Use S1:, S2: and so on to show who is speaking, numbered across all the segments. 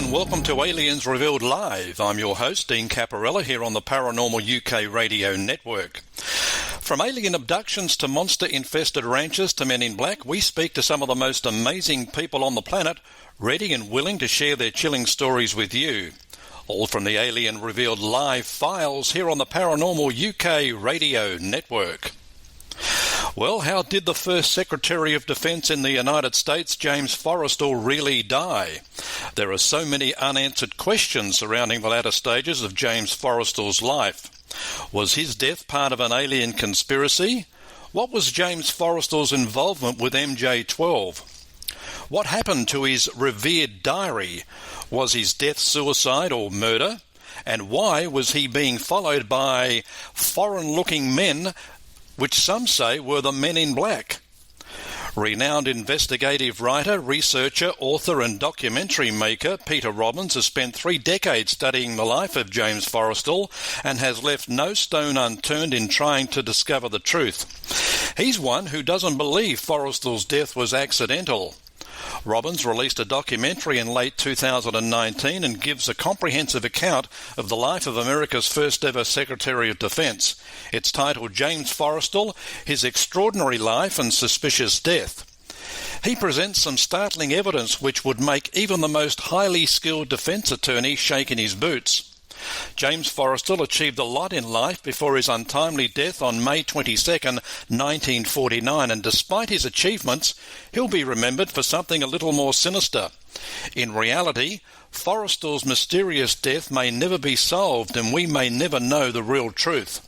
S1: and welcome to Aliens Revealed Live. I'm your host, Dean Caparella, here on the Paranormal UK radio network. From alien abductions to monster-infested ranches to Men in Black, we speak to some of the most amazing people on the planet, ready and willing to share their chilling stories with you. All from the Alien Revealed Live files here on the Paranormal UK radio network. Well, how did the first Secretary of Defense in the United States, James Forrestal, really die? There are so many unanswered questions surrounding the latter stages of James Forrestal's life. Was his death part of an alien conspiracy? What was James Forrestal's involvement with MJ-12? What happened to his revered diary? Was his death suicide or murder? And why was he being followed by foreign-looking men, which some say were the Men in Black? Renowned investigative writer, researcher, author and documentary maker Peter Robbins has spent 3 decades studying the life of James Forrestal and has left no stone unturned in trying to discover the truth. He's one who doesn't believe Forrestal's death was accidental. Robbins released a documentary in late 2019 and gives a comprehensive account of the life of America's first ever Secretary of Defense. It's titled James Forrestal, His Extraordinary Life and Suspicious Death. He presents some startling evidence which would make even the most highly skilled defense attorney shake in his boots. James Forrestal achieved a lot in life before his untimely death on May 22nd, 1949, and despite his achievements, he'll be remembered for something a little more sinister. In reality, Forrestal's mysterious death may never be solved, and we may never know the real truth.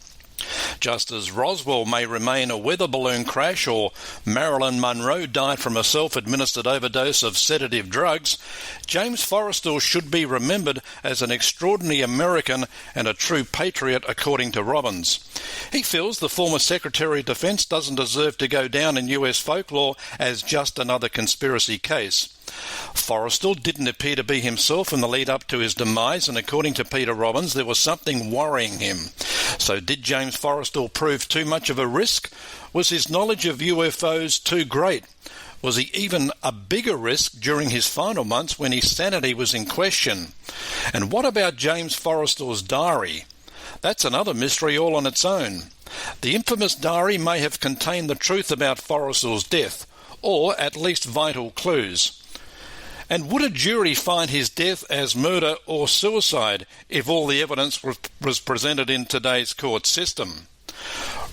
S1: Just as Roswell may remain a weather balloon crash or Marilyn Monroe died from a self-administered overdose of sedative drugs, James Forrestal should be remembered as an extraordinary American and a true patriot, according to Robbins. He feels the former Secretary of Defense doesn't deserve to go down in US folklore as just another conspiracy case. Forrestal didn't appear to be himself in the lead-up to his demise, and according to Peter Robbins, there was something worrying him. So did James Forrestal prove too much of a risk? Was his knowledge of UFOs too great? Was he even a bigger risk during his final months when his sanity was in question? And what about James Forrestal's diary? That's another mystery all on its own. The infamous diary may have contained the truth about Forrestal's death, or at least vital clues. And would a jury find his death as murder or suicide if all the evidence was presented in today's court system?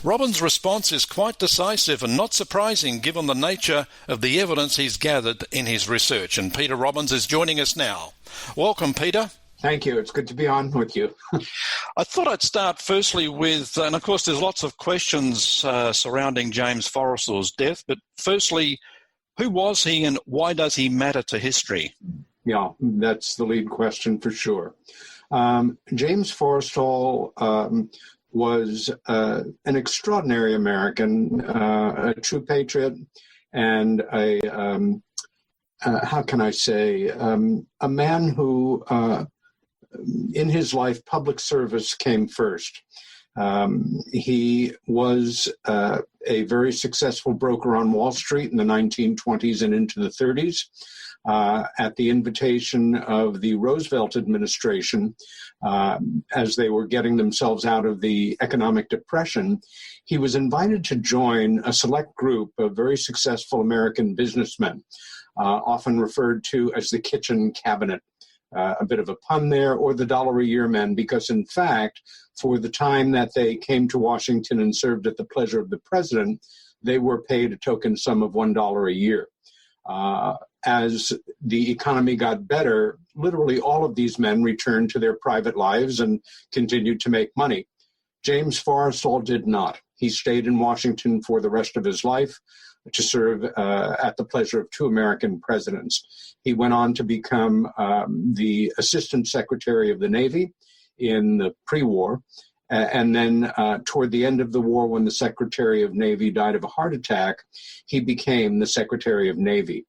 S1: Robbins' response is quite decisive and not surprising given the nature of the evidence he's gathered in his research. And Peter Robbins is joining us now. Welcome, Peter.
S2: Thank you. It's good to be on with you.
S1: I thought I'd start firstly with, and of course there's lots of questions surrounding James Forrestal's death, but firstly, who was he and why does he matter to history?
S2: Yeah, that's the lead question for sure. James Forrestal was an extraordinary American, a true patriot, and how can I say, a man who, in his life, public service came first. He was a very successful broker on Wall Street in the 1920s and into the 30s. At the invitation of the Roosevelt administration, as they were getting themselves out of the economic depression, he was invited to join a select group of very successful American businessmen, often referred to as the kitchen cabinet. A bit of a pun there, or the $1-a-year men, because in fact, for the time that they came to Washington and served at the pleasure of the president, they were paid a token sum of $1 a year. As the economy got better, literally all of these men returned to their private lives and continued to make money. James Forrestal did not. He stayed in Washington for the rest of his life to serve at the pleasure of 2 American presidents. He went on to become the Assistant Secretary of the Navy in the pre-war. And then toward the end of the war, when the Secretary of Navy died of a heart attack, he became the Secretary of Navy.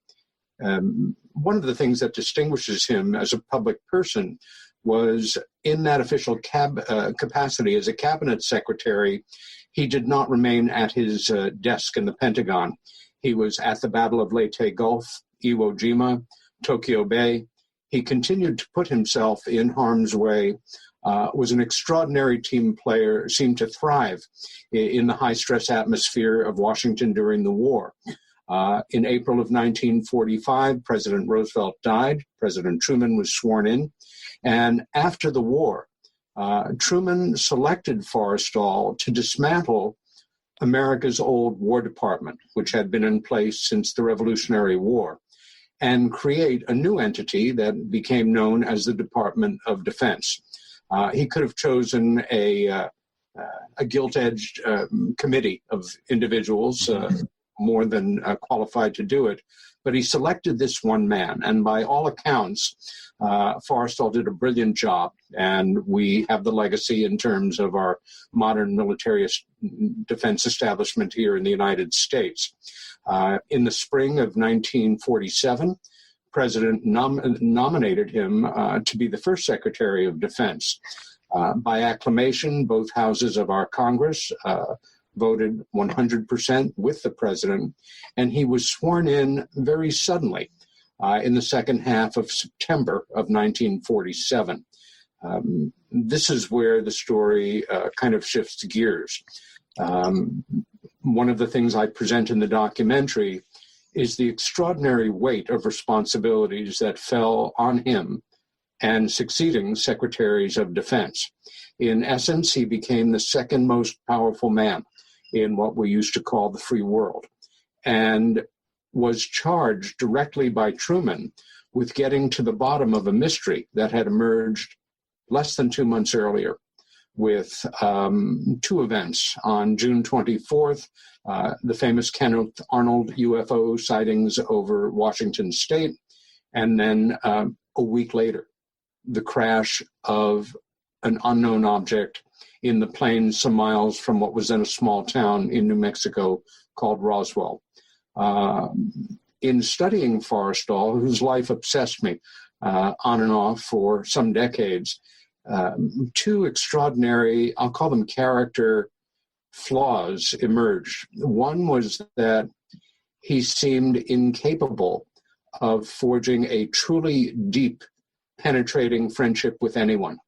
S2: One of the things that distinguishes him as a public person was in that official capacity as a cabinet secretary, he did not remain at his desk in the Pentagon. He was at the Battle of Leyte Gulf, Iwo Jima, Tokyo Bay. He continued to put himself in harm's way, was an extraordinary team player, seemed to thrive in the high-stress atmosphere of Washington during the war. In April of 1945, President Roosevelt died. President Truman was sworn in. And after the war, Truman selected Forrestal to dismantle America's old War Department, which had been in place since the Revolutionary War, and create a new entity that became known as the Department of Defense. He could have chosen a gilt-edged committee of individuals, more than qualified to do it, but he selected this one man. And by all accounts, Forrestal did a brilliant job, and we have the legacy in terms of our modern military defense establishment here in the United States. In the spring of 1947, President nominated him to be the first Secretary of Defense. By acclamation, both houses of our Congress voted 100% with the president, and he was sworn in very suddenly in the second half of September of 1947. This is where the story kind of shifts gears. One of the things I present in the documentary is the extraordinary weight of responsibilities that fell on him and succeeding secretaries of defense. In essence, he became the second most powerful man in what we used to call the free world, and was charged directly by Truman with getting to the bottom of a mystery that had emerged less than 2 months earlier, with two events. On June 24th, the famous Kenneth Arnold UFO sightings over Washington state, and then a week later, the crash of an unknown object in the plains some miles from what was then a small town in New Mexico called Roswell. In studying Forrestal, whose life obsessed me on and off for some decades, two extraordinary, I'll call them character flaws emerged. One was that he seemed incapable of forging a truly deep, penetrating friendship with anyone.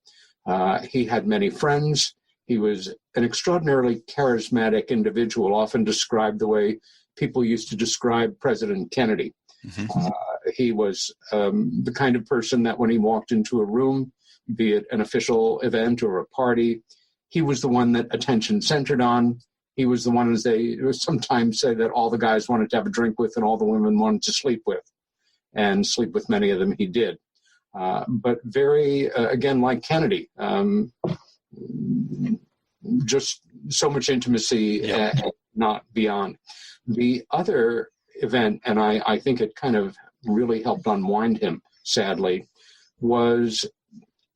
S2: He had many friends. He was an extraordinarily charismatic individual, often described the way people used to describe President Kennedy. He was the kind of person that when he walked into a room, be it an official event or a party, he was the one that attention centered on. He was the one, as they sometimes say, that all the guys wanted to have a drink with and all the women wanted to sleep with. And sleep with many of them he did. But very, again, like Kennedy, just so much intimacy, not beyond. The other event, and I think it kind of really helped unwind him, sadly, was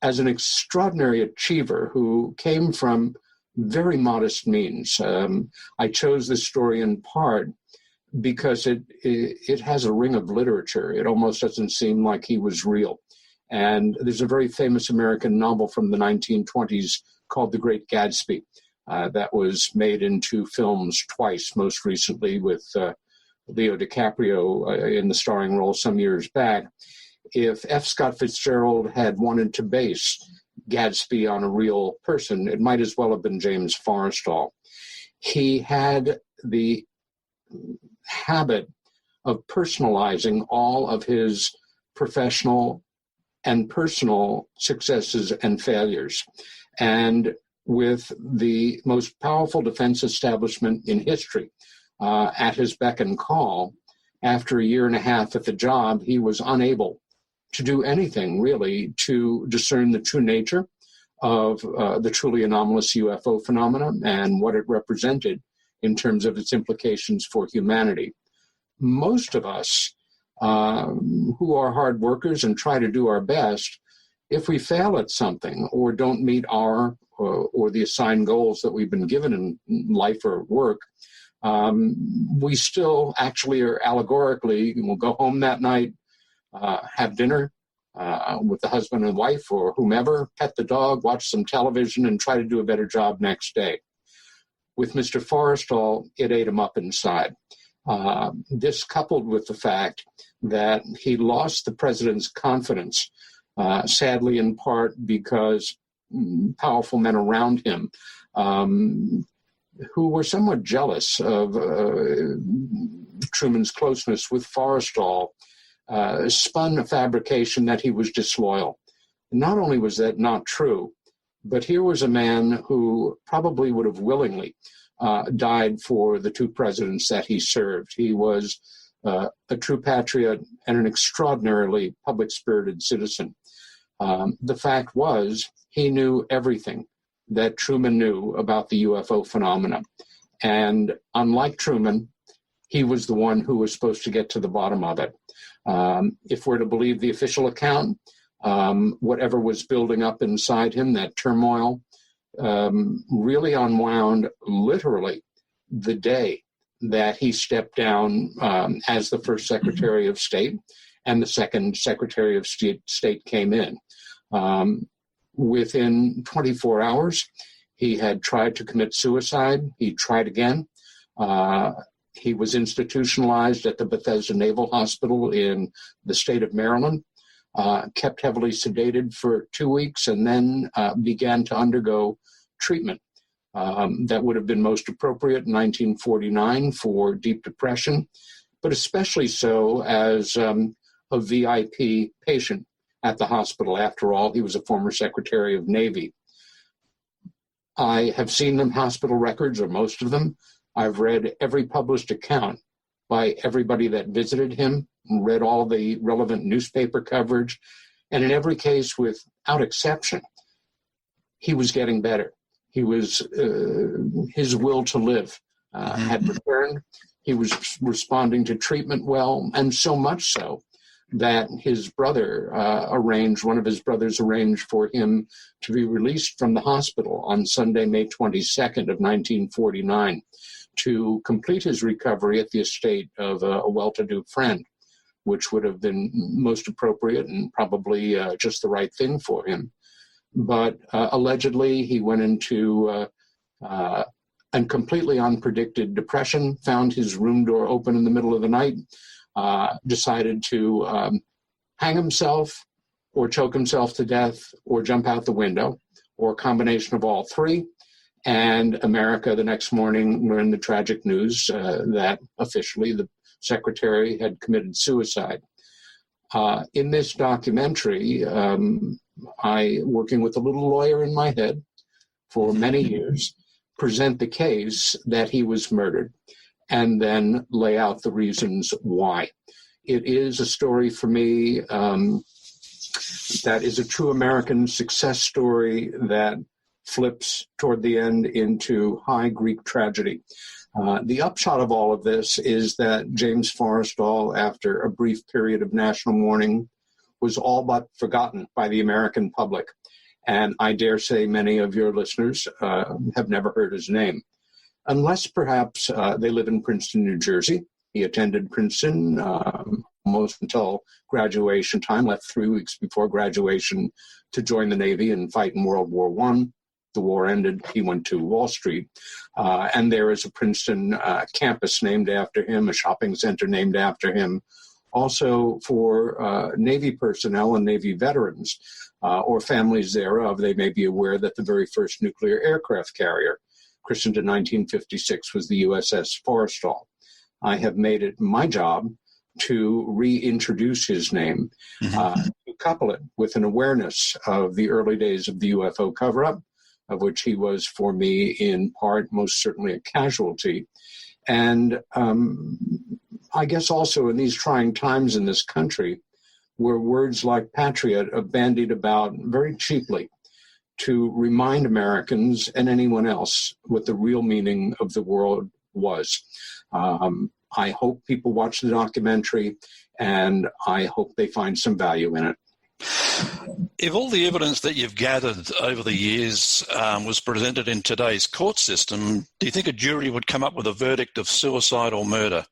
S2: as an extraordinary achiever who came from very modest means. I chose this story in part because it has a ring of literature. It almost doesn't seem like he was real. And there's a very famous American novel from the 1920s called The Great Gatsby that was made into films twice, most recently with Leo DiCaprio in the starring role some years back. If F. Scott Fitzgerald had wanted to base Gatsby on a real person, it might as well have been James Forrestal. He had the habit of personalizing all of his professional and personal successes and failures. And with the most powerful defense establishment in history at his beck and call, after a year and a half at the job, he was unable to do anything really to discern the true nature of the truly anomalous UFO phenomenon and what it represented in terms of its implications for humanity. Most of us who are hard workers and try to do our best, if we fail at something or don't meet our or the assigned goals that we've been given in life or work, we still actually are allegorically, we'll go home that night, have dinner with the husband and wife or whomever, pet the dog, watch some television, and try to do a better job next day. With Mr. Forrestal, it ate him up inside. This coupled with the fact that he lost the president's confidence, sadly in part because powerful men around him who were somewhat jealous of Truman's closeness with Forrestal, spun a fabrication that he was disloyal. Not only was that not true, but here was a man who probably would have willingly died for the two presidents that he served. He was a true patriot and an extraordinarily public-spirited citizen. The fact was, he knew everything that Truman knew about the UFO phenomena. And unlike Truman, he was the one who was supposed to get to the bottom of it. If we're to believe the official account, whatever was building up inside him, that turmoil, really unwound literally the day that he stepped down as the first Secretary of State and the second Secretary of State came in. Within 24 hours, he had tried to commit suicide. He tried again. He was institutionalized at the Bethesda Naval Hospital in the state of Maryland, kept heavily sedated for 2 weeks, and then began to undergo treatment that would have been most appropriate in 1949 for deep depression, but especially so as a VIP patient at the hospital. After all, he was a former Secretary of Navy. I have seen the hospital records, or most of them. I've read every published account by everybody that visited him, read all the relevant newspaper coverage, and in every case, without exception, he was getting better. He was, his will to live had returned. He was responding to treatment well, and so much so that his brother one of his brothers arranged for him to be released from the hospital on Sunday, May 22nd of 1949 to complete his recovery at the estate of a well-to-do friend, which would have been most appropriate and probably just the right thing for him. But allegedly, he went into a completely unpredicted depression, found his room door open in the middle of the night, decided to hang himself or choke himself to death or jump out the window, or a combination of all three. And America the next morning learned the tragic news that officially the secretary had committed suicide. In this documentary, I, working with a little lawyer in my head for many years, present the case that he was murdered and then lay out the reasons why. It is a story for me that is a true American success story that flips toward the end into high Greek tragedy. The upshot of all of this is that James Forrestal, after a brief period of national mourning, was all but forgotten by the American public. And I dare say many of your listeners have never heard his name, unless perhaps they live in Princeton, New Jersey. He attended Princeton almost until graduation time, left 3 weeks before graduation to join the Navy and fight in World War I. The war ended, he went to Wall Street, and there is a Princeton campus named after him, a shopping center named after him. Also for Navy personnel and Navy veterans or families thereof, they may be aware that the very first nuclear aircraft carrier, christened in 1956, was the USS Forrestal. I have made it my job to reintroduce his name, to couple it with an awareness of the early days of the UFO cover-up, of which he was, for me, in part, most certainly a casualty. And I guess also in these trying times in this country, where words like patriot are bandied about very cheaply to remind Americans and anyone else what the real meaning of the word was. I hope people watch the documentary, and I hope they find some value in it.
S1: If all the evidence that you've gathered over the years was presented in today's court system, do you think a jury would come up with a verdict of suicide or murder?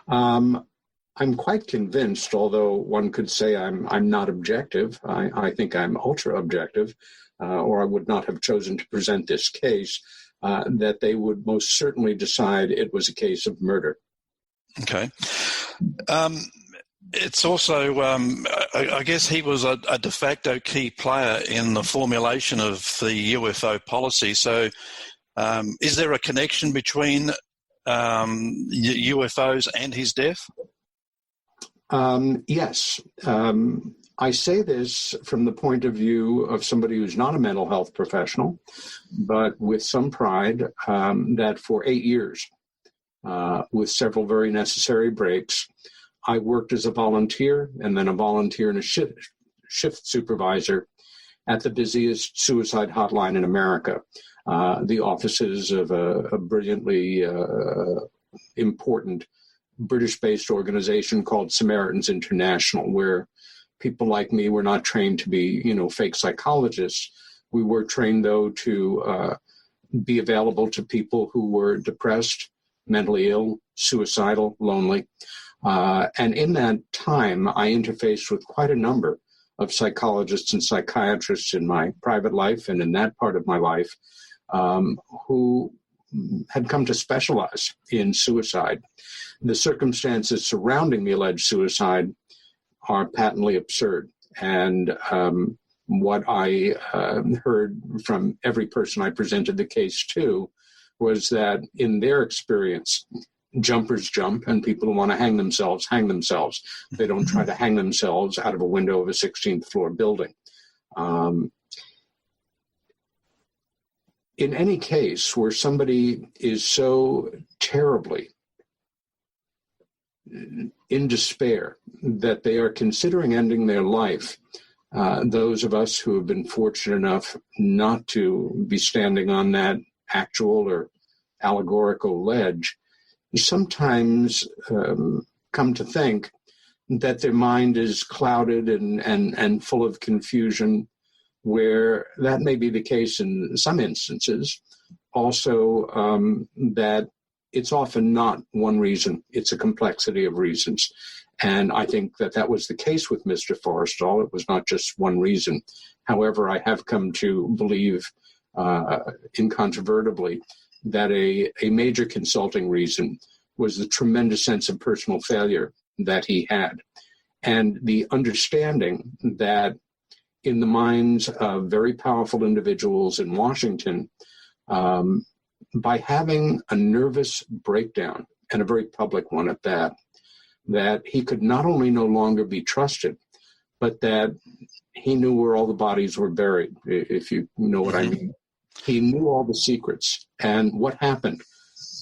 S2: I'm quite convinced, although one could say I'm not objective. I think I'm ultra objective, or I would not have chosen to present this case, that they would most certainly decide it was a case of murder.
S1: Okay. It's also, I guess he was a de facto key player in the formulation of the UFO policy. So is there a connection between UFOs and his death?
S2: Yes. I say this from the point of view of somebody who's not a mental health professional, but with some pride, that for 8 years, with several very necessary breaks, I worked as a volunteer and then a volunteer and a shift supervisor at the busiest suicide hotline in America, the offices of a brilliantly important British-based organization called Samaritans International, where people like me were not trained to be, fake psychologists. We were trained, though, to be available to people who were depressed, mentally ill, suicidal, lonely. And in that time, I interfaced with quite a number of psychologists and psychiatrists in my private life and in that part of my life who had come to specialize in suicide. The circumstances surrounding the alleged suicide are patently absurd. And what I heard from every person I presented the case to was that in their experience, jumpers jump, and people who want to hang themselves, hang themselves. They don't try to hang themselves out of a window of a 16th floor building. In any case where somebody is so terribly in despair that they are considering ending their life, those of us who have been fortunate enough not to be standing on that actual or allegorical ledge, sometimes come to think that their mind is clouded and full of confusion, where that may be the case in some instances. Also, that it's often not one reason, it's a complexity of reasons. And I think that was the case with Mr. Forrestal. It was not just one reason. However, I have come to believe incontrovertibly that a major consulting reason was the tremendous sense of personal failure that he had, and the understanding that in the minds of very powerful individuals in Washington, by having a nervous breakdown, and a very public one at that he could not only no longer be trusted, but that he knew where all the bodies were buried, if you know what I mean. He knew all the secrets and what happened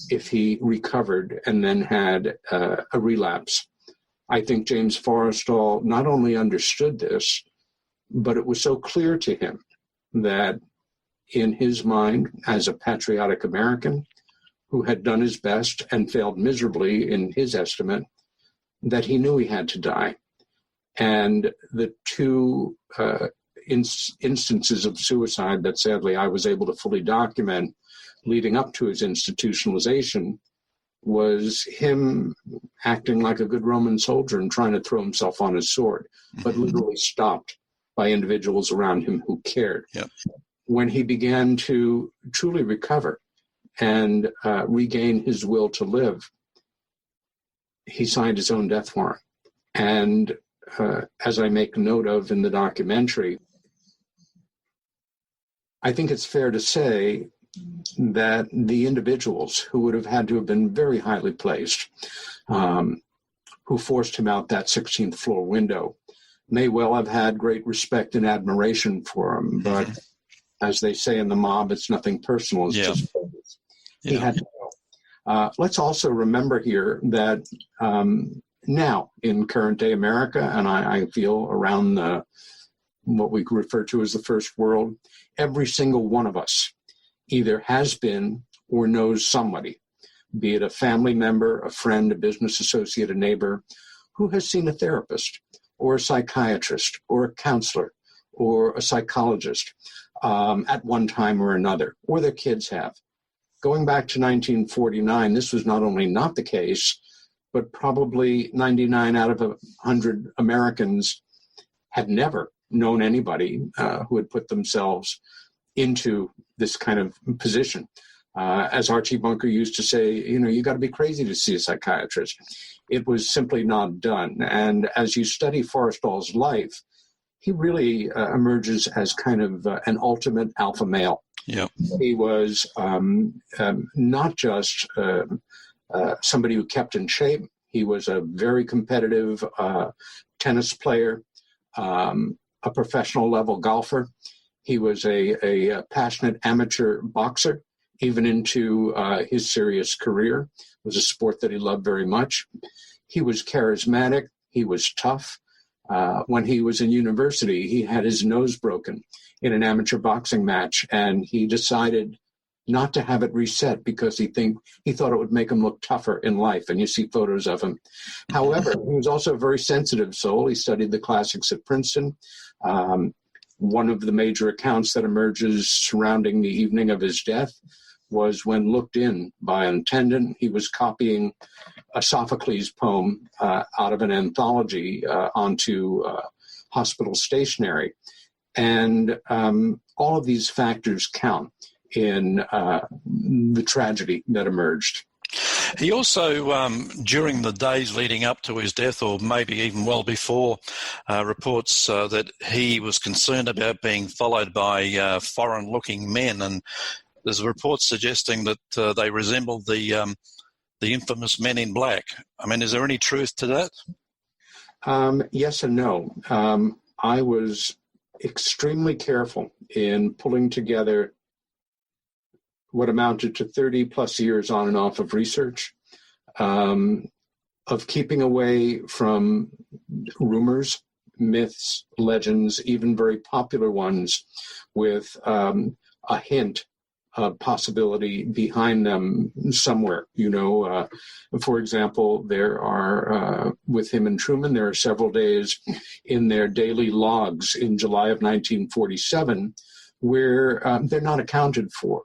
S2: if he recovered and then had a relapse. I think James Forrestal not only understood this, but it was so clear to him that in his mind, as a patriotic American who had done his best and failed miserably in his estimate, that he knew he had to die. And the two instances of suicide that sadly I was able to fully document leading up to his institutionalization was him acting like a good Roman soldier and trying to throw himself on his sword, but literally stopped by individuals around him who cared. Yep. When he began to truly recover and regain his will to live, he signed his own death warrant. And as I make note of in the documentary, I think it's fair to say that the individuals who would have had to have been very highly placed, who forced him out that 16th floor window, may well have had great respect and admiration for him. But as they say in the mob, it's nothing personal. It's just focus. He had to go. Let's also remember here that now in current day America, and I feel around what we refer to as the first world, every single one of us either has been or knows somebody, be it a family member, a friend, a business associate, a neighbor, who has seen a therapist or a psychiatrist or a counselor or a psychologist at one time or another, or their kids have. Going back to 1949, this was not only not the case, but probably 99 out of 100 Americans had never known anybody who had put themselves into this kind of position. As Archie Bunker used to say, you got to be crazy to see a psychiatrist. It was simply not done. And as you study Forrestal's life, he really emerges as kind of an ultimate alpha male.
S1: Yeah.
S2: He was not just somebody who kept in shape. He was a very competitive tennis player, a professional level golfer. He was a passionate amateur boxer, even into his serious career. It was a sport that he loved very much. He was charismatic. He was tough. When he was in university, he had his nose broken in an amateur boxing match, and he decided not to have it reset because he thought it would make him look tougher in life, and you see photos of him. However, he was also a very sensitive soul. He studied the classics at Princeton. One of the major accounts that emerges surrounding the evening of his death was when looked in by an attendant. He was copying a Sophocles poem out of an anthology onto hospital stationery. And all of these factors count in the tragedy that emerged.
S1: He also, during the days leading up to his death, or maybe even well before, reports that he was concerned about being followed by foreign-looking men, and there's reports suggesting that they resembled the infamous Men in Black. I mean, is there any truth to that?
S2: Yes and no. I was extremely careful in pulling together what amounted to 30 plus years on and off of research, of keeping away from rumors, myths, legends, even very popular ones with a hint of possibility behind them somewhere. For example, there are, with him and Truman, there are several days in their daily logs in July of 1947 where they're not accounted for.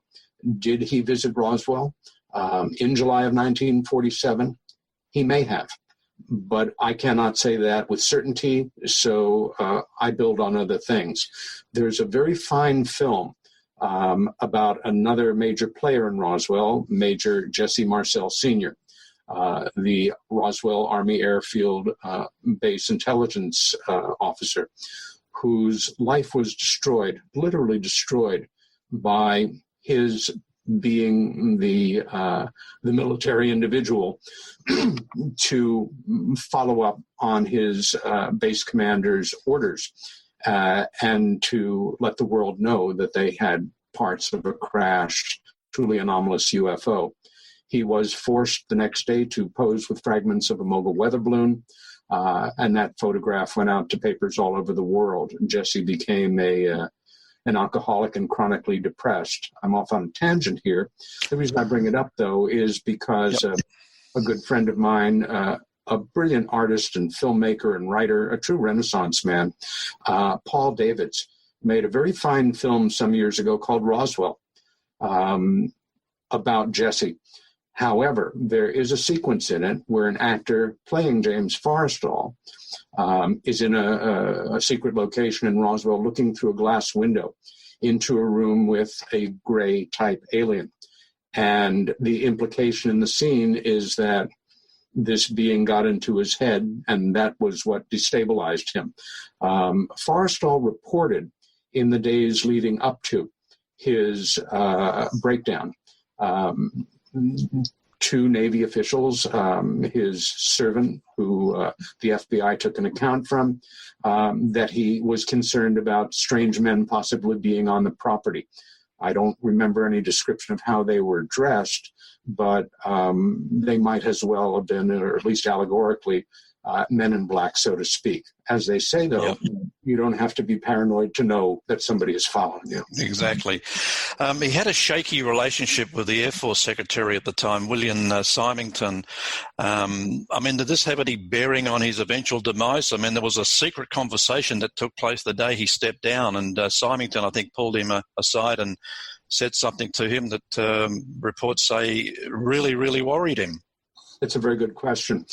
S2: Did he visit Roswell in July of 1947? He may have, but I cannot say that with certainty, so I build on other things. There's a very fine film about another major player in Roswell, Major Jesse Marcel Sr., the Roswell Army Airfield Base intelligence officer, whose life was destroyed, literally destroyed, by his being the military individual to follow up on his base commander's orders and to let the world know that they had parts of a crashed, truly anomalous UFO. He was forced the next day to pose with fragments of a mogul weather balloon, and that photograph went out to papers all over the world. Jesse became an alcoholic and chronically depressed. I'm off on a tangent here. The reason I bring it up, though, is because a good friend of mine, a brilliant artist and filmmaker and writer, a true Renaissance man, Paul Davids, made a very fine film some years ago called Roswell about Jesse. However, there is a sequence in it where an actor playing James Forrestal is in a secret location in Roswell looking through a glass window into a room with a gray type alien. And the implication in the scene is that this being got into his head, and that was what destabilized him. Forrestal reported in the days leading up to his breakdown, two Navy officials, his servant, who the FBI took an account from, that he was concerned about strange men possibly being on the property. I don't remember any description of how they were dressed, but they might as well have been, or at least allegorically, men in black, so to speak. As they say, though, you don't have to be paranoid to know that somebody is following you.
S1: Exactly. He had a shaky relationship with the Air Force Secretary at the time, William Symington. I mean, did this have any bearing on his eventual demise? I mean, there was a secret conversation that took place the day he stepped down, and Symington, I think, pulled him aside and said something to him that reports say really, really worried him.
S2: That's a very good question.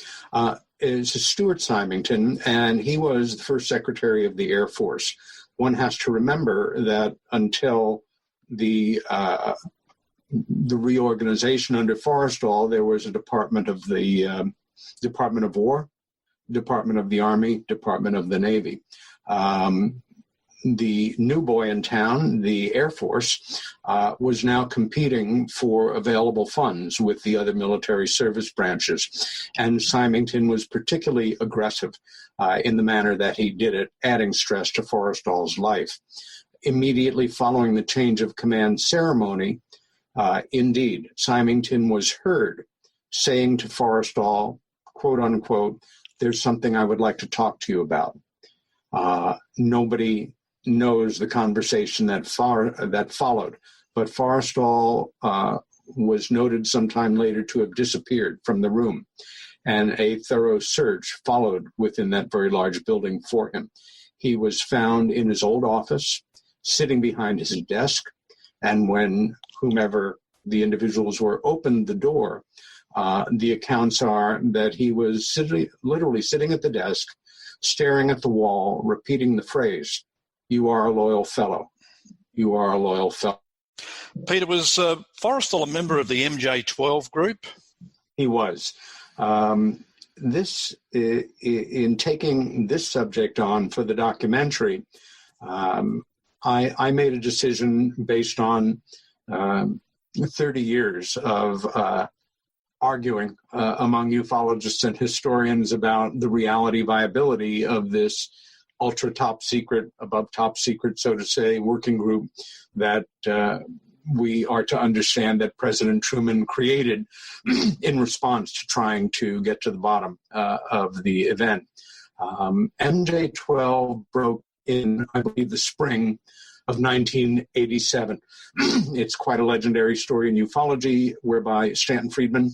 S2: It's Stuart Symington, and he was the first Secretary of the Air Force. One has to remember that until the the reorganization under Forrestal, there was a department of the Department of War, Department of the Army, Department of the Navy. The new boy in town, the Air Force, was now competing for available funds with the other military service branches. And Symington was particularly aggressive in the manner that he did it, adding stress to Forrestal's life. Immediately following the change of command ceremony, indeed, Symington was heard saying to Forrestal, quote unquote, "There's something I would like to talk to you about." Nobody knows the conversation that followed, but Forrestal was noted sometime later to have disappeared from the room, and a thorough search followed within that very large building for him. He was found in his old office, sitting behind his desk, and when whomever the individuals were opened the door, the accounts are that he was literally sitting at the desk, staring at the wall, repeating the phrase, "You are a loyal fellow. You are a loyal fellow."
S1: Peter, was Forrestal a member of the MJ-12 group?
S2: He was. In taking this subject on for the documentary, I made a decision based on 30 years of arguing among ufologists and historians about the reality viability of this ultra top secret, above top secret, so to say, working group that we are to understand that President Truman created in response to trying to get to the bottom of the event. MJ-12 broke in, I believe, the spring of 1987. It's quite a legendary story in ufology, whereby Stanton Friedman,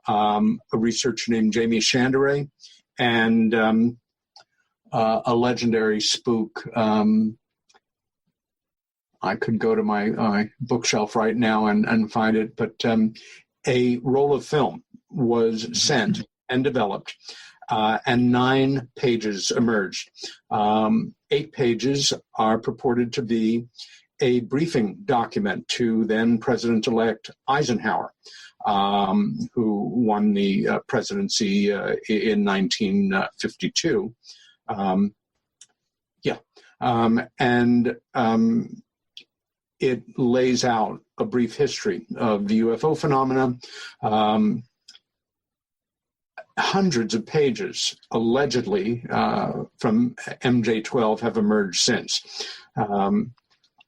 S2: a researcher named Jamie Chandray, and a legendary spook. I could go to my bookshelf right now and find it, but a roll of film was sent and developed, and 9 pages emerged. 8 pages are purported to be a briefing document to then President-elect Eisenhower, who won the presidency in 1952. It lays out a brief history of the UFO phenomena. Hundreds of pages, allegedly, from MJ-12 have emerged since.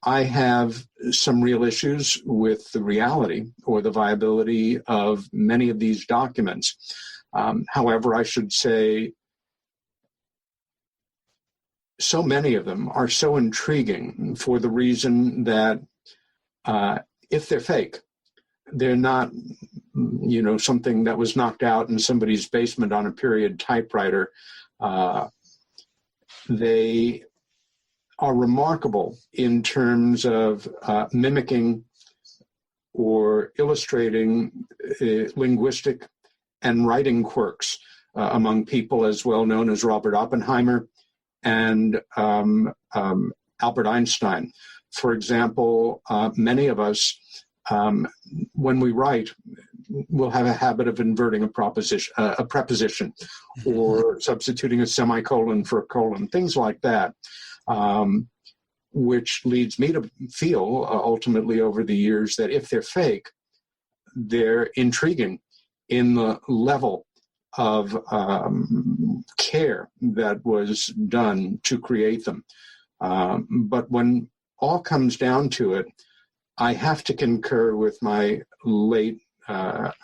S2: I have some real issues with the reality or the viability of many of these documents. However, I should say so many of them are so intriguing for the reason that if they're fake, they're not, something that was knocked out in somebody's basement on a period typewriter. They are remarkable in terms of mimicking or illustrating linguistic and writing quirks among people as well known as Robert Oppenheimer and Albert Einstein. For example, many of us, when we write, will have a habit of inverting a preposition, or substituting a semicolon for a colon, things like that, which leads me to feel ultimately over the years that if they're fake, they're intriguing in the level of care that was done to create them. But when all comes down to it, I have to concur with my late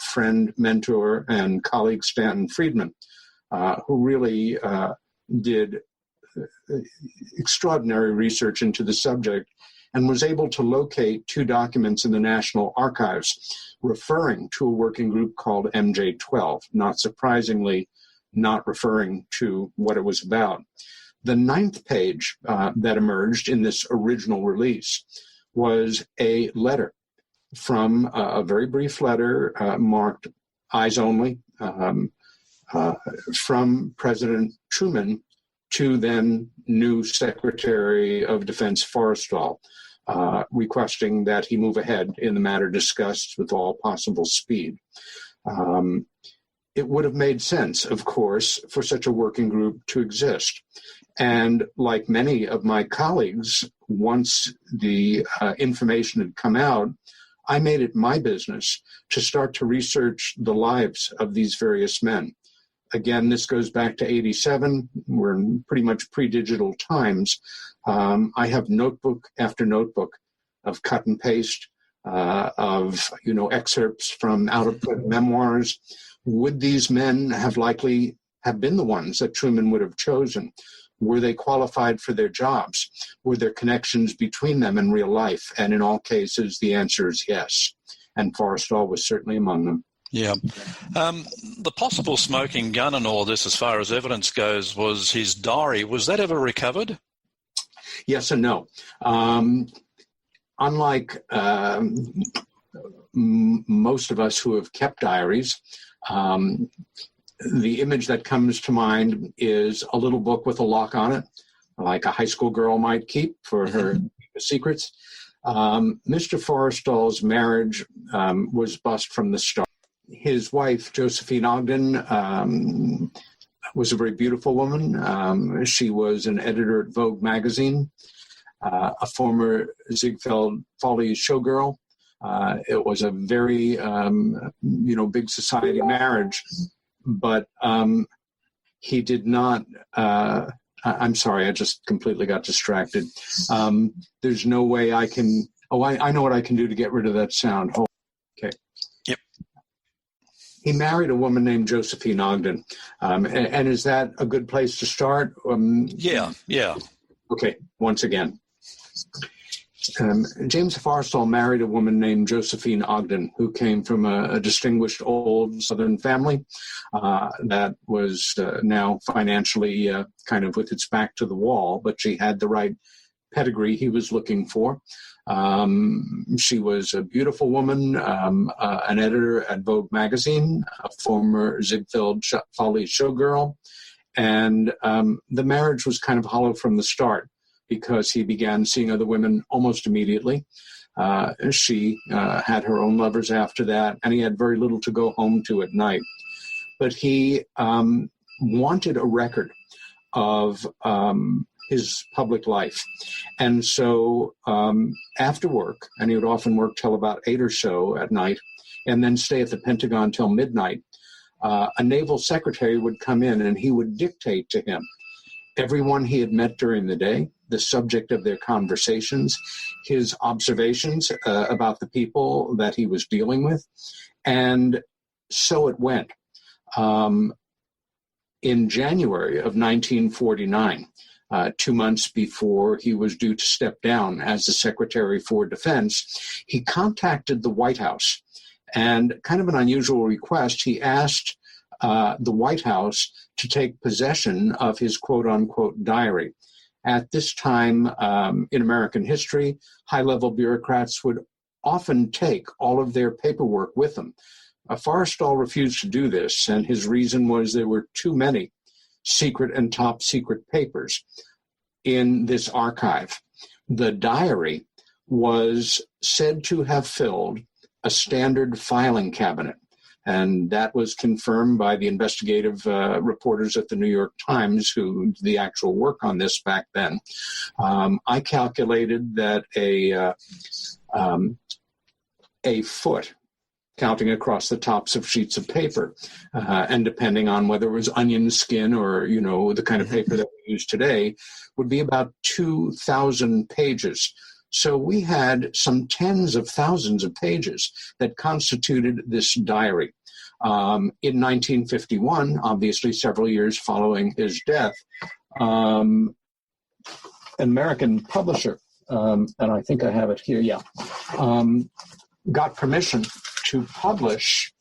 S2: friend, mentor, and colleague Stanton Friedman, who really did extraordinary research into the subject and was able to locate 2 documents in the National Archives referring to a working group called MJ-12, not surprisingly, not referring to what it was about. The 9th page that emerged in this original release was a letter from a very brief letter marked eyes only from President Truman to then new Secretary of Defense Forrestal. requesting that he move ahead in the matter discussed with all possible speed. It would have made sense, of course, for such a working group to exist. And like many of my colleagues, once the information had come out, I made it my business to start to research the lives of these various men. Again, this goes back to 87. We're in pretty much pre-digital times. I have notebook after notebook of cut and paste, of excerpts from out-of-print memoirs. Would these men have likely have been the ones that Truman would have chosen? Were they qualified for their jobs? Were there connections between them in real life? And in all cases, the answer is yes. And Forrestal was certainly among them.
S1: Yeah. The possible smoking gun and all this, as far as evidence goes, was his diary. Was that ever recovered?
S2: Yes and no. Unlike most of us who have kept diaries, the image that comes to mind is a little book with a lock on it, like a high school girl might keep for her secrets. Mr. Forrestal's marriage was bust from the start. His wife, Josephine Ogden, was a very beautiful woman. She was an editor at Vogue magazine, a former Ziegfeld Follies showgirl. It was a very, big society marriage. But he did not, I'm sorry, I just completely got distracted. There's no way I can, I know what I can do to get rid of that sound. Okay.
S1: Yep.
S2: He married a woman named Josephine Ogden. And is that a good place to start?
S1: Yeah.
S2: Okay, once again. James Forrestal married a woman named Josephine Ogden, who came from a distinguished old Southern family that was now financially kind of with its back to the wall, but she had the right pedigree he was looking for. She was a beautiful woman, an editor at Vogue magazine, a former Ziegfeld Follies showgirl, and the marriage was kind of hollow from the start, because he began seeing other women almost immediately. She had her own lovers after that, and he had very little to go home to at night. But he wanted a record of his public life. And so after work, and he would often work till about 8 or so at night, and then stay at the Pentagon till midnight, a naval secretary would come in and he would dictate to him everyone he had met during the day, the subject of their conversations, his observations about the people that he was dealing with. And so it went. In January of 1949, 2 months before he was due to step down as the Secretary for Defense, he contacted the White House. And kind of an unusual request, he asked the White House to take possession of his quote-unquote diary. At this time in American history, high-level bureaucrats would often take all of their paperwork with them. Forrestal refused to do this, and his reason was there were too many secret and top-secret papers in this archive. The diary was said to have filled a standard filing cabinet, and that was confirmed by the investigative reporters at the New York Times who did the actual work on this back then. I calculated that a foot, counting across the tops of sheets of paper, and depending on whether it was onion skin or, the kind of paper that we use today, would be about 2,000 pages. So we had some tens of thousands of pages that constituted this diary. In 1951, obviously several years following his death, an American publisher, and I think I have it here, got permission to publish,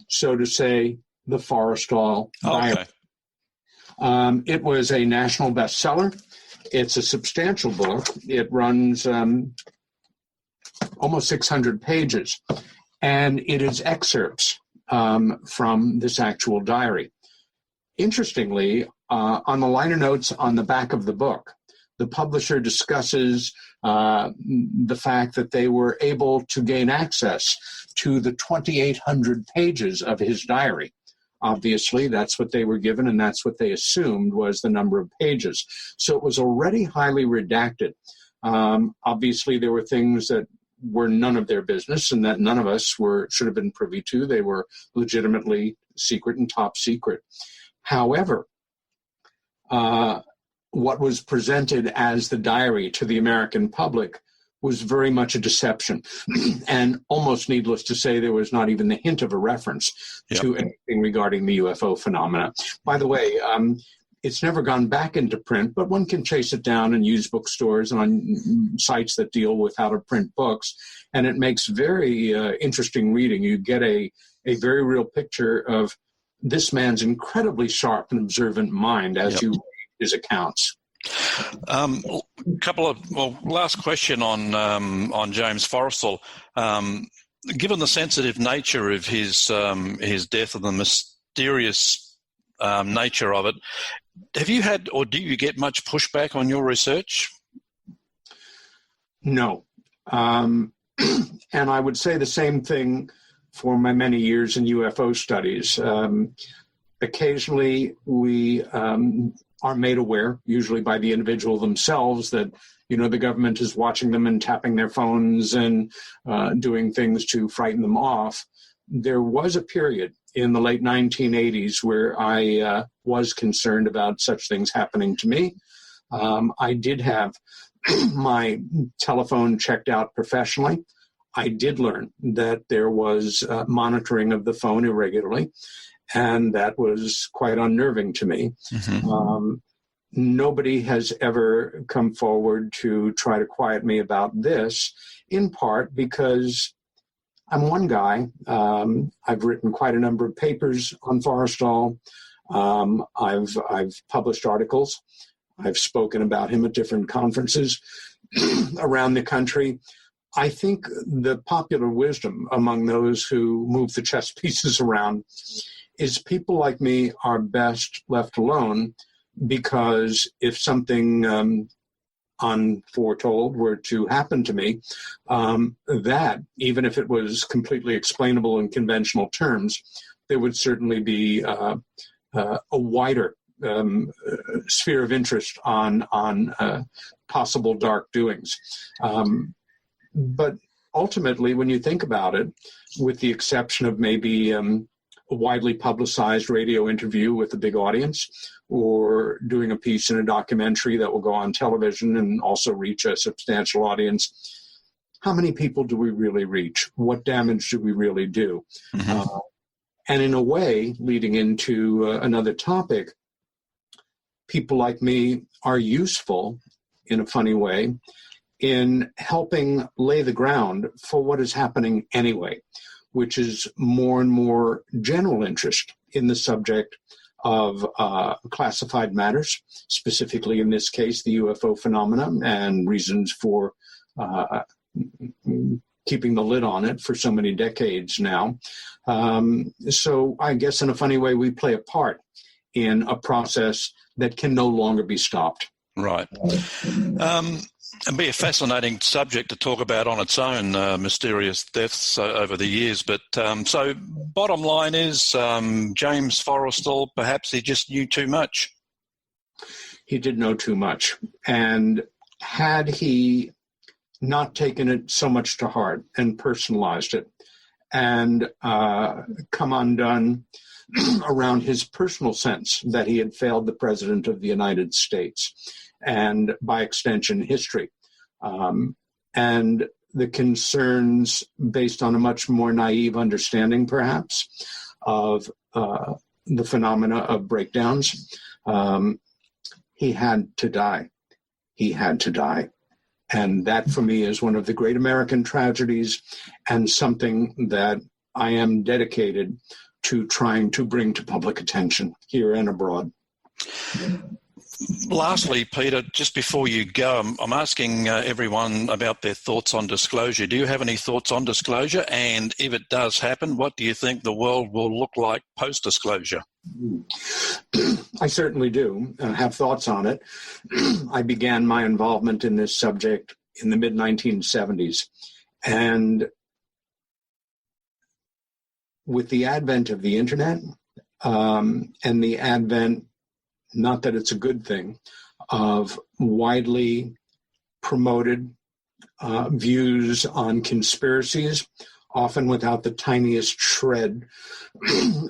S2: so to say, the Forrestal diary. It was a national bestseller. It's a substantial book. It runs almost 600 pages, and it is excerpts from this actual diary. Interestingly, on the liner notes on the back of the book, the publisher discusses the fact that they were able to gain access to the 2,800 pages of his diary. Obviously, that's what they were given, and that's what they assumed was the number of pages. So it was already highly redacted. Obviously, there were things that were none of their business and that none of us should have been privy to. They were legitimately secret and top secret. However, what was presented as the diary to the American public was very much a deception. And almost needless to say, there was not even the hint of a reference to anything regarding the UFO phenomena. By the way, it's never gone back into print, but one can chase it down and use bookstores and on sites that deal with out-of-print books, and it makes very interesting reading. You get a very real picture of this man's incredibly sharp and observant mind as you read his accounts.
S1: Last question on James Forrestal. Given the sensitive nature of his death and the mysterious nature of it, have you had or do you get much pushback on your research?
S2: No. And I would say the same thing for my many years in UFO studies. Occasionally we are made aware, usually by the individual themselves, that the government is watching them and tapping their phones and doing things to frighten them off. There was a period in the late 1980s where I was concerned about such things happening to me. I did have my telephone checked out professionally. I did learn that there was monitoring of the phone irregularly, and that was quite unnerving to me. Mm-hmm. Nobody has ever come forward to try to quiet me about this, in part because I'm one guy. I've written quite a number of papers on Forrestal. I've published articles. I've spoken about him at different conferences around the country. I think the popular wisdom among those who move the chess pieces around is people like me are best left alone, because if something unforetold were to happen to me, that, even if it was completely explainable in conventional terms, there would certainly be a wider sphere of interest on possible dark doings. But ultimately, when you think about it, with the exception of maybe a widely publicized radio interview with a big audience, or doing a piece in a documentary that will go on television and also reach a substantial audience, how many people do we really reach? What damage do we really do? Mm-hmm. And in a way, leading into another topic, people like me are useful, in a funny way, in helping lay the ground for what is happening anyway, which is more and more general interest in the subject of classified matters, specifically in this case, the UFO phenomena, and reasons for keeping the lid on it for so many decades now. So I guess in a funny way, we play a part in a process that can no longer be stopped.
S1: Right. It'd be a fascinating subject to talk about on its own, mysterious deaths over the years. But so bottom line is James Forrestal, perhaps he just knew too much.
S2: He did know too much. And had he not taken it so much to heart and personalized it and come undone around his personal sense that he had failed the President of the United States, and by extension, history. And the concerns based on a much more naive understanding, perhaps, of the phenomena of breakdowns. He had to die. He had to die. And that, for me, is one of the great American tragedies, and something that I am dedicated to trying to bring to public attention here and abroad.
S1: Lastly, Peter, just before you go, I'm asking everyone about their thoughts on disclosure. Do you have any thoughts on disclosure? And if it does happen, what do you think the world will look like post-disclosure?
S2: I certainly do have thoughts on it. I began my involvement in this subject in the mid-1970s. And with the advent of the internet and the advent, not that it's a good thing, of widely promoted views on conspiracies, often without the tiniest shred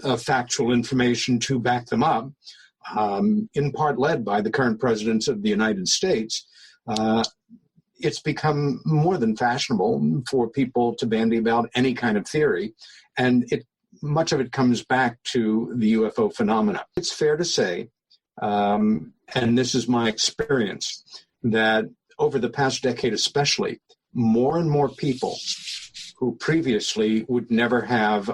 S2: of factual information to back them up, in part led by the current presidents of the United States, it's become more than fashionable for people to bandy about any kind of theory, and much of it comes back to the UFO phenomena. It's fair to say, and this is my experience, that over the past decade especially, more and more people who previously would never have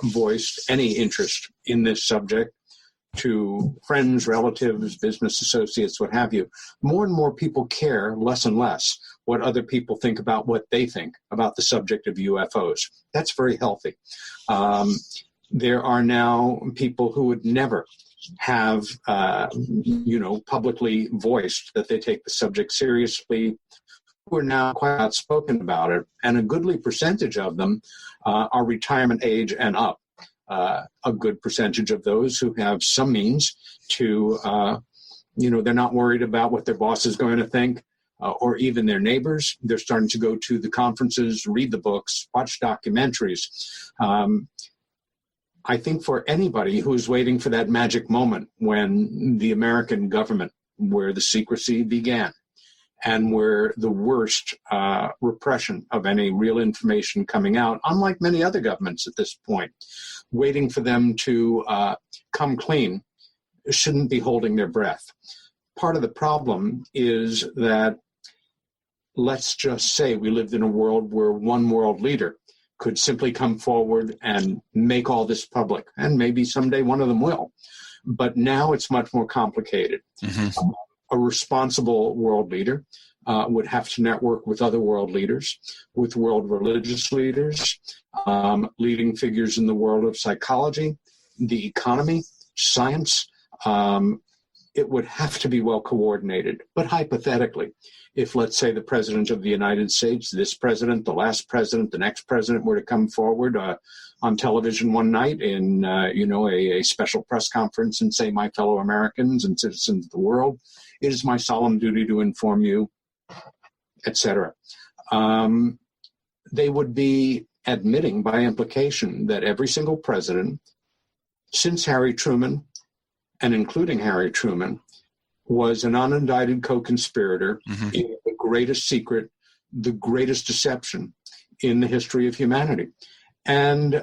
S2: voiced any interest in this subject to friends, relatives, business associates, what have you, more and more people care less and less what other people think about what they think about the subject of UFOs. That's very healthy. There are now people who would never have, publicly voiced that they take the subject seriously, who are now quite outspoken about it, and a goodly percentage of them are retirement age and up. A good percentage of those who have some means to, they're not worried about what their boss is going to think, or even their neighbors. They're starting to go to the conferences, read the books, watch documentaries. I think for anybody who is waiting for that magic moment when the American government, where the secrecy began, and where the worst repression of any real information coming out, unlike many other governments at this point, waiting for them to come clean, shouldn't be holding their breath. Part of the problem is that, let's just say we lived in a world where one world leader could simply come forward and make all this public, and maybe someday one of them will. But now it's much more complicated. Mm-hmm. A responsible world leader would have to network with other world leaders, with world religious leaders, leading figures in the world of psychology, the economy, science. It would have to be well coordinated. But hypothetically, if, let's say, the president of the United States, this president, the last president, the next president were to come forward on television one night in, a special press conference and say, my fellow Americans and citizens of the world, it is my solemn duty to inform you, etc. They would be admitting by implication that every single president since Harry Truman, and including Harry Truman, was an unindicted co-conspirator mm-hmm. in the greatest secret, the greatest deception in the history of humanity. And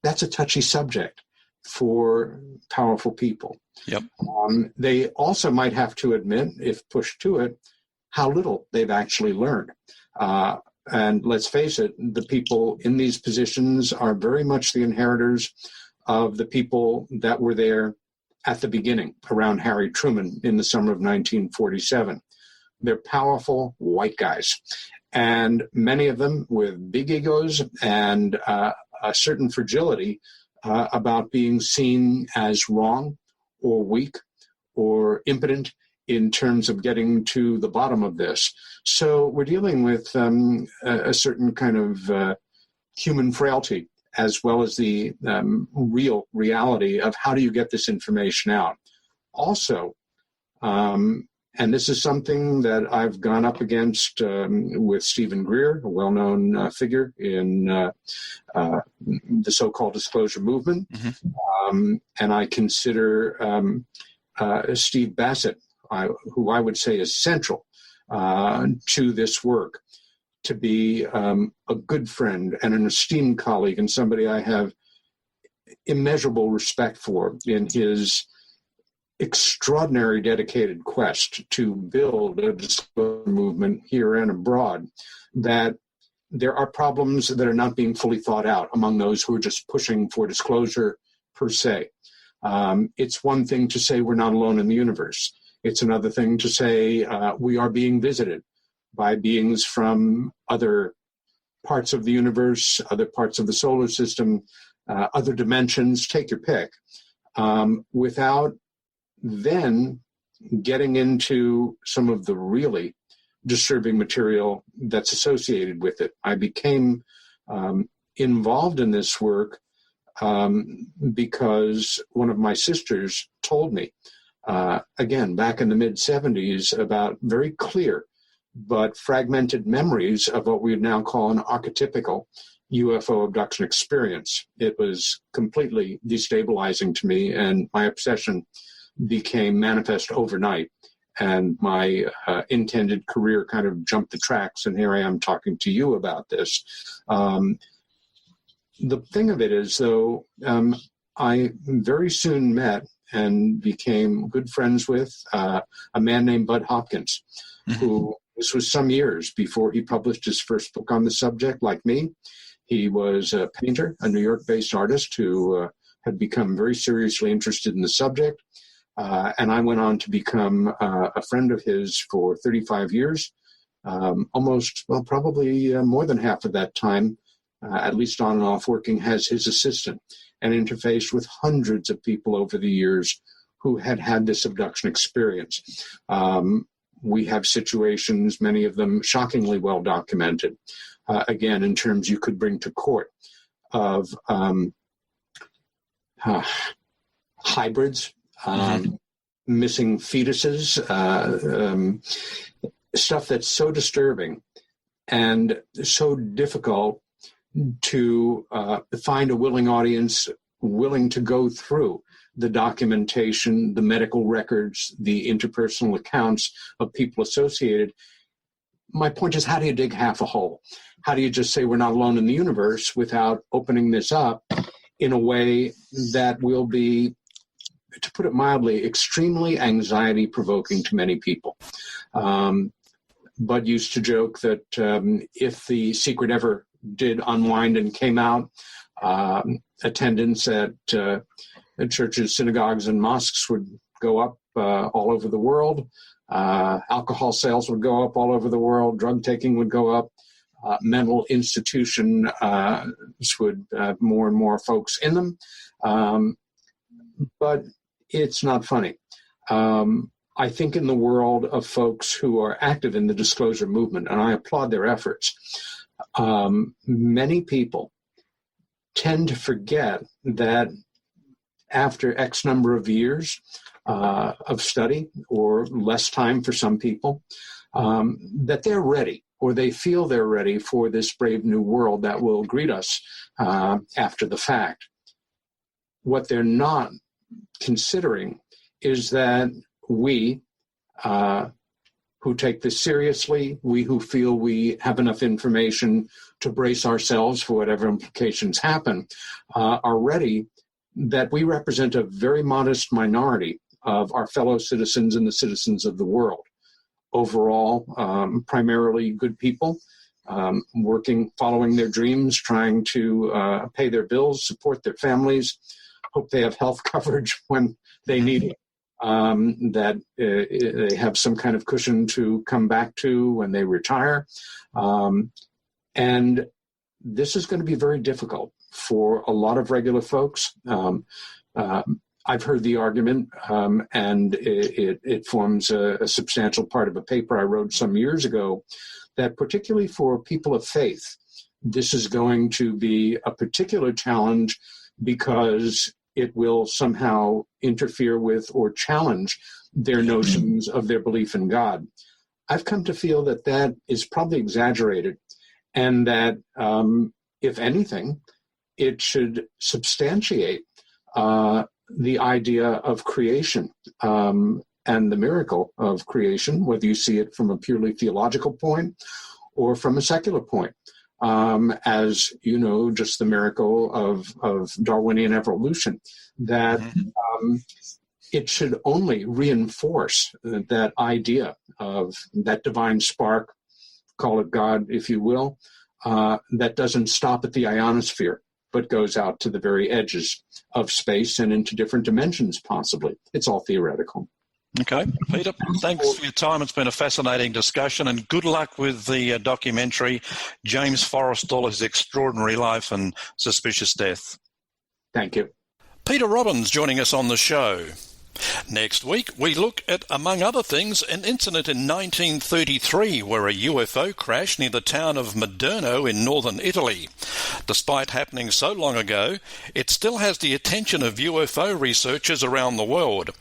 S2: that's a touchy subject for powerful people.
S1: Yep.
S2: They also might have to admit, if pushed to it, how little they've actually learned. And let's face it, the people in these positions are very much the inheritors of the people that were there at the beginning, around Harry Truman in the summer of 1947. They're powerful white guys, and many of them with big egos and a certain fragility about being seen as wrong or weak or impotent in terms of getting to the bottom of this. So we're dealing with a certain kind of human frailty, as well as the real reality of how do you get this information out. Also, and this is something that I've gone up against with Stephen Greer, a well-known figure in the so-called disclosure movement, mm-hmm. And I consider Steve Bassett, who I would say is central to this work, to be a good friend and an esteemed colleague and somebody I have immeasurable respect for in his extraordinary dedicated quest to build a disclosure movement here and abroad, that there are problems that are not being fully thought out among those who are just pushing for disclosure per se. It's one thing to say we're not alone in the universe. It's another thing to say we are being visited by beings from other parts of the universe, other parts of the solar system, other dimensions, take your pick, without then getting into some of the really disturbing material that's associated with it. I became involved in this work because one of my sisters told me, again, back in the mid-'70s, about very clear but fragmented memories of what we would now call an archetypical UFO abduction experience. It was completely destabilizing to me, and my obsession became manifest overnight. And my intended career kind of jumped the tracks, and here I am talking to you about this. The thing of it is, though, I very soon met and became good friends with a man named Bud Hopkins, who, this was some years before he published his first book on the subject, like me. He was a painter, a New York-based artist who had become very seriously interested in the subject. And I went on to become a friend of his for 35 years, probably more than half of that time, at least on and off, working as his assistant, and interfaced with hundreds of people over the years who had had this abduction experience. We have situations, many of them shockingly well documented, again, in terms you could bring to court, of hybrids, missing fetuses, stuff that's so disturbing and so difficult to find a willing audience willing to go through the documentation, the medical records, the interpersonal accounts of people associated. My point is, how do you dig half a hole? How do you just say we're not alone in the universe without opening this up in a way that will be, to put it mildly, extremely anxiety-provoking to many people? Bud used to joke that if the secret ever did unwind and came out, attendance at churches, synagogues, and mosques would go up all over the world. Alcohol sales would go up all over the world. Drug taking would go up. Mental institutions would have more and more folks in them. But it's not funny. I think in the world of folks who are active in the disclosure movement, and I applaud their efforts, many people tend to forget that after X number of years of study, or less time for some people, that they're ready, or they feel they're ready for this brave new world that will greet us after the fact. What they're not considering is that we, who take this seriously, we who feel we have enough information to brace ourselves for whatever implications happen, are ready, that we represent a very modest minority of our fellow citizens and the citizens of the world. Overall, primarily good people, working, following their dreams, trying to pay their bills, support their families, hope they have health coverage when they need it, that they have some kind of cushion to come back to when they retire. And this is going to be very difficult for a lot of regular folks. I've heard the argument, and it forms a substantial part of a paper I wrote some years ago, that particularly for people of faith, this is going to be a particular challenge because it will somehow interfere with or challenge their notions of their belief in God. I've come to feel that that is probably exaggerated, and that, if anything, it should substantiate the idea of creation and the miracle of creation, whether you see it from a purely theological point or from a secular point. As you know, just the miracle of Darwinian evolution, that it should only reinforce that idea of that divine spark, call it God, if you will, that doesn't stop at the ionosphere, but goes out to the very edges of space and into different dimensions, possibly. It's all theoretical.
S1: Okay, Peter, thanks for your time. It's been a fascinating discussion, and good luck with the documentary, James Forrestal, His Extraordinary Life and Suspicious Death.
S2: Thank you.
S1: Peter Robbins joining us on the show. Next week, we look at, among other things, an incident in 1933 where a UFO crashed near the town of Moderno in northern Italy. Despite happening so long ago, it still has the attention of UFO researchers around the world.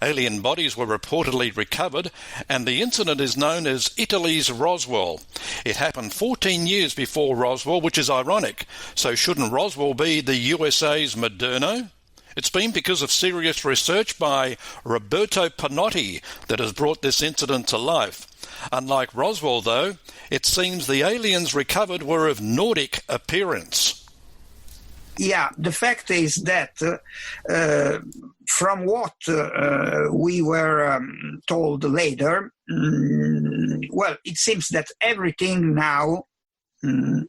S1: Alien bodies were reportedly recovered, and the incident is known as Italy's Roswell. It happened 14 years before Roswell, which is ironic. So shouldn't Roswell be the USA's Moderno? It's been because of serious research by Roberto Panotti that has brought this incident to life. Unlike Roswell, though, it seems the aliens recovered were of Nordic appearance.
S3: Yeah, the fact is that from what we were told later, well, it seems that everything now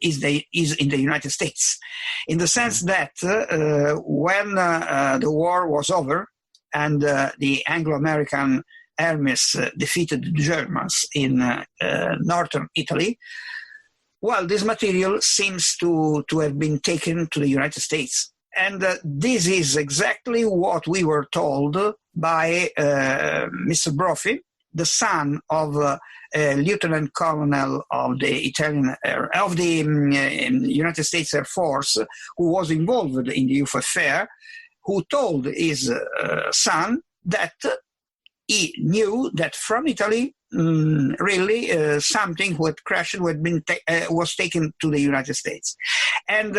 S3: is in the United States, in the sense that when the war was over and the Anglo-American armies defeated the Germans in northern Italy, well, this material seems to have been taken to the United States. And this is exactly what we were told by Mr. Brophy, the son of Lieutenant Colonel of the United States Air Force, who was involved in the UFO affair, who told his son that he knew that from Italy, really something who had crashed was taken to the United States. And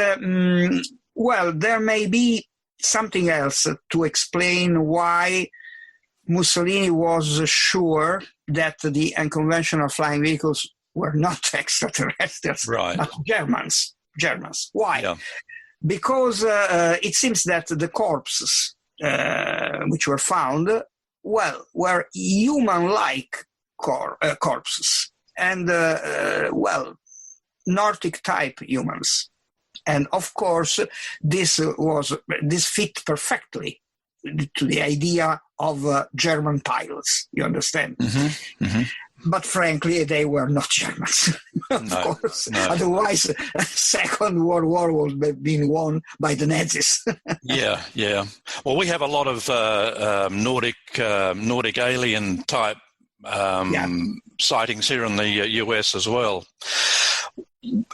S3: well, there may be something else to explain why Mussolini was sure that the unconventional flying vehicles were not extraterrestrials,
S1: right,
S3: but Germans. Why?
S1: Yeah.
S3: Because it seems that the corpses which were found, well, were human-like corpses, and well, Nordic-type humans. And of course, this fit perfectly to the idea of German pilots, you understand?
S1: Mm-hmm. Mm-hmm.
S3: But frankly, they were not Germans, of course. No. Otherwise, Second World War would have been won by the Nazis.
S1: Yeah. Well, we have a lot of Nordic alien type sightings here in the US as well.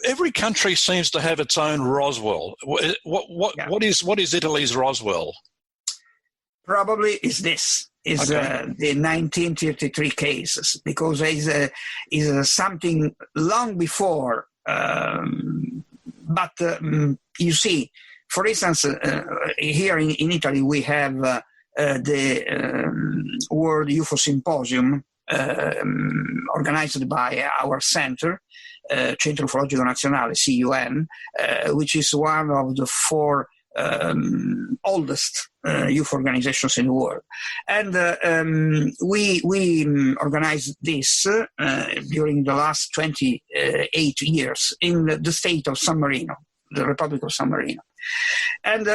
S1: Every country seems to have its own Roswell. What is Italy's Roswell?
S3: Probably is this. Is the 1933 cases, because is something long before. But you see, for instance, here in Italy we have the World UFO Symposium organized by our center, Centro Ufologico Nazionale, CUN, which is one of the four oldest UFO organizations in the world. And we organized this during the last 28 years in the state of San Marino, the Republic of San Marino. And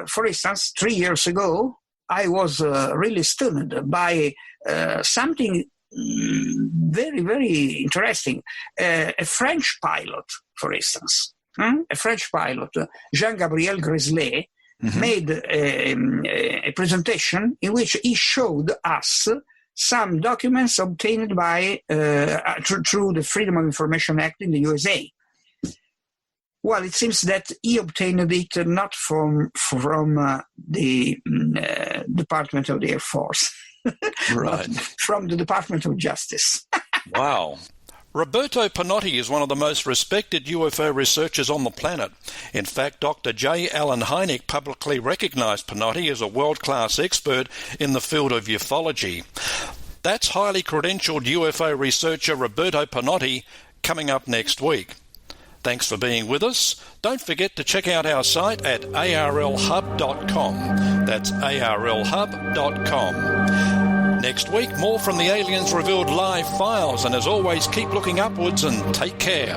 S3: for instance, 3 years ago, I was really stunned by something very, very interesting. A French pilot, for instance, a French pilot, Jean-Gabriel Gresley, made a presentation in which he showed us some documents obtained by through the Freedom of Information Act in the USA. Well, it seems that he obtained it not from the Department of the Air Force,
S1: right,
S3: but from the Department of Justice.
S1: Wow. Roberto Panotti is one of the most respected UFO researchers on the planet. In fact, Dr. J. Allen Hynek publicly recognized Panotti as a world-class expert in the field of ufology. That's highly credentialed UFO researcher Roberto Panotti coming up next week. Thanks for being with us. Don't forget to check out our site at arlhub.com. That's arlhub.com. Next week, more from the Aliens Revealed live files, and as always, keep looking upwards and take care.